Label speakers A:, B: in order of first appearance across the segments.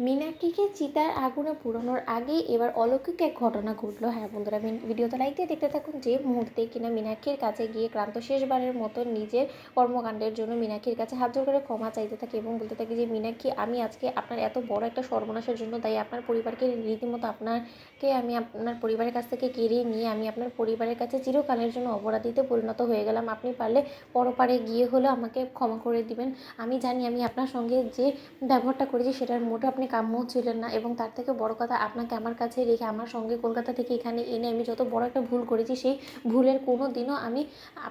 A: মীনাক্ষীকে চিতার আগুনে পোড়ানোর আগেই এবার অলৌকিক এক ঘটনা ঘটলো। হ্যাঁ বন্ধুরা, ভিডিওতে লাইক দিয়ে দেখতে থাকুন। যে মুহূর্তে কিনা মীনাক্ষীর কাছে গিয়ে ক্রান্ত শেষবারের মতো নিজের কর্মকাণ্ডের জন্য মীনাক্ষীর কাছে হাত জোড় করে ক্ষমা চাইতে থাকে এবং বলতে থাকে যে মীনাক্ষী, আমি আজকে আপনার এত বড় একটা সর্বনাশের জন্য দায়ী। আপনার পরিবারকে রীতিমতো আমি আপনার পরিবারের কাছ থেকে কেড়ে নিয়ে আমি আপনার পরিবারের কাছে চিরকালের জন্য অপরাধীতে পরিণত হয়ে গেলাম। আপনি পারলে পরপারে গিয়ে হলেও আমাকে ক্ষমা করে দিবেন। আমি জানি আমি আপনার সঙ্গে যে ব্যবহারটা করেছি সেটার মোটেও আপনি কাম্য ছিলেন না, এবং তার থেকে বড় কথা, আপনাকে আমার কাছে রেখে আমার সঙ্গে কলকাতা থেকে এখানে এনে আমি যত বড় একটা ভুল করেছি, সেই ভুলের কোনো দিনও আমি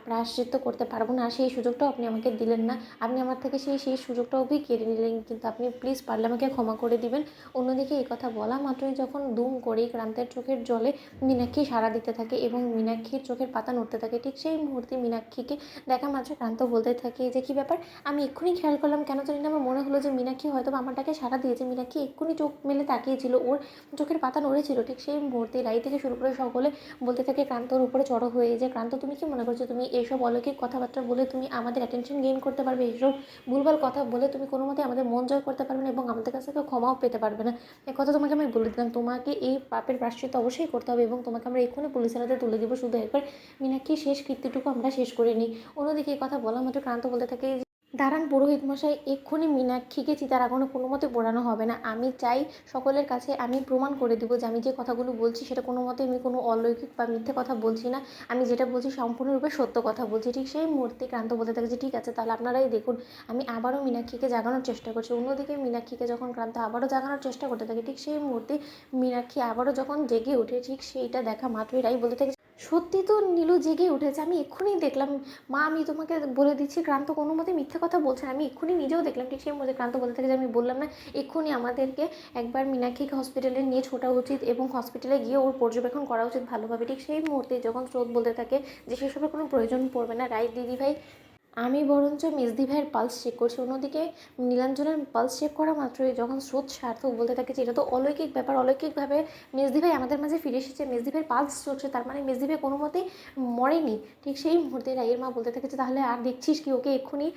A: প্রায়শ্চিত্ত করতে পারবো না। আর সেই সুযোগটাও আপনি আমাকে দিলেন না। আপনি আমার থেকে সেই সুযোগটাও কেড়ে নিলেন। কিন্তু আপনি প্লিজ পারলে আমাকে ক্ষমা করে দিবেন। অন্যদিকে এই কথা বলা মাত্রই যখন দুম করেই ক্রান্তের চোখের জলে মীনাক্ষী সাড়া দিতে থাকে এবং মীনাক্ষীর চোখের পাতা নড়তে থাকে, ঠিক সেই মুহূর্তে মীনাক্ষীকে দেখা মাত্র ক্রান্ত বলতে থাকে যে কী ব্যাপার, আমি এক্ষুনি খেয়াল করলাম, কেন জানি না আমার মনে হলো যে মীনাক্ষী হয়তো আমার ডাকে সাড়া দিয়েছে। মীনাক্ষী এক্ষুনি চোখ মেলে তাকিয়েছিল, ওর চোখের পাতা নড়েছিল। ঠিক সেই মুহূর্তে রাই থেকে শুরু করে সকলে বলতে থাকে ক্রান্তর উপরে চড়ো হয়ে, যে ক্রান্ত তুমি কি মনে করছো তুমি এইসব অলৌকিক কথাবার্তা বলে তুমি আমাদের অ্যাটেনশন গেইন করতে পারবে? এইসব ভুলভাল কথা বলে তুমি কোনো মতে আমাদের মন জয় করতে পারবে না এবং আমাদের কাছ থেকে ক্ষমাও পেতে পারবে না। এক কথা তোমাকে আমি বলে দিলাম, তোমাকে এই পাপের প্রায়শ্চিত্ত অবশ্যই করতে হবে এবং তোমাকে আমরা এক্ষুনি পুলিশের হাতে তুলে দেবো। শুধু একবার মীনাক্ষীর শেষ কীর্তিটুকু আমরা শেষ করে নিই। অন্যদিকে এই কথা বলা মাত্র ক্রান্ত বলতে থাকে, দাঁড়ান পুরোহিত মশাই, এক্ষুনি মীনাক্ষীকে চিতার আগুনে কোনো মতে পোড়ানো হবে না। আমি চাই সকলের কাছে আমি প্রমাণ করে দেবো যে আমি যে কথাগুলো বলছি সেটা কোনো মতে আমি কোনো অলৌকিক বা মিথ্যে কথা বলছি না। আমি যেটা বলছি সম্পূর্ণরূপে সত্য কথা বলছি। ঠিক সেই মুহূর্তে ক্রান্ত বলতে থাকে যে ঠিক আছে, তাহলে আপনারাই দেখুন, আমি আবারও মীনাক্ষীকে জাগানোর চেষ্টা করছি। অন্যদিকে মীনাক্ষীকে যখন ক্রান্ত আবারও জাগানোর চেষ্টা করতে থাকে, ঠিক সেই মুহূর্তে মীনাক্ষী আবারও যখন জেগে ওঠে, ঠিক সেইটা দেখা মাত্রই রাই বলতে থাকে, সত্যি তো নীলু জেগে উঠেছে, আমি এক্ষুনি দেখলাম। মা, আমি তোমাকে বলে দিচ্ছি, ক্রান্ত কোনো মতে মিথ্যে কথা বলছে না, আমি এক্ষুনি নিজেও দেখলাম। ঠিক সেই মধ্যে ক্রান্ত বলতে থাকে যে আমি বললাম না, এক্ষুনি আমাদেরকে একবার মীনাক্ষীকে হসপিটালে নিয়ে ছোটা উচিত এবং হসপিটালে গিয়ে ওর পর্যবেক্ষণ করা উচিত ভালোভাবে। ঠিক সেই মুহূর্তে যখন স্রোত বলতে থাকে যে সেসবের কোনো প্রয়োজন পড়বে না রাই দিদিভাই, আমি বরঞ্চ মেজদি ভাইয়ের পালস চেক করছি। অন্যদিকে নীলাঞ্জনের পালস চেক করা মাত্রই যখন স্রোত সার্থক বলতে থাকে যে এটা তো অলৌকিক ব্যাপার, অলৌকিকভাবে মেজদি ভাই আমাদের মাঝে ফিরে এসেছে, মেজদি ভাইয়ের পালস চলছে, তার মানে মেজদি ভাই কোনো মতেই মরেনি। ঠিক সেই মুহূর্তে রাইয়ের মা বলতে থাকে যে তাহলে আর দেখছিস কি, ওকে এক্ষুনি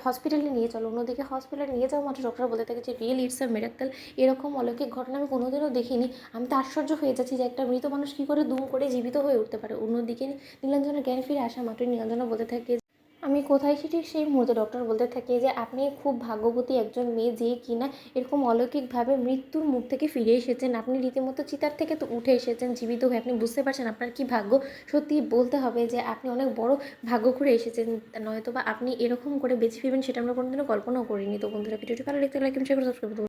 A: হসপিটালে নিয়ে চলো। অন্যদিকে হসপিটালে নিয়ে যাওয়া মাত্র ডক্টর বলতে থাকে যে রিয়েল ইটস আ মিরাক্কেল, এরকম অলৌকিক ঘটনা আমি কোনোদিনও দেখিনি। আমি তো আশ্চর্য হয়ে যাচ্ছি যে একটা মৃত মানুষ কী করে দুম করে জীবিত হয়ে উঠতে পারে। অন্যদিকে নীলাঞ্জনের জ্ঞান ফিরে আসা মাত্রই নীলাঞ্জনও বলতে থাকে আমি কোথায়, সেটি সেই মুহূর্তে ডক্টর বলতে থাকে যে আপনি খুব ভাগ্যবতী একজন মেয়ে, যে কিনা এরকম অলৌকিকভাবে মৃত্যুর মুখ থেকে ফিরে এসেছেন। আপনি রীতিমতো চিতার থেকে তো উঠে এসেছেন জীবিত হয়ে। আপনি বুঝতে পারছেন আপনার কি ভাগ্য? সত্যি বলতে হবে যে আপনি অনেক বড় ভাগ্য করে এসেছেন, নয়তো বা আপনি এরকম করে বেঁচে ফিরবেন সেটা আমরা কোনোদিনও কল্পনাও করিনি। তো বন্ধুরা, ভিডিওটি ভালো লাগলে লাইক এবং শেয়ার করে সাবস্ক্রাইব করুন।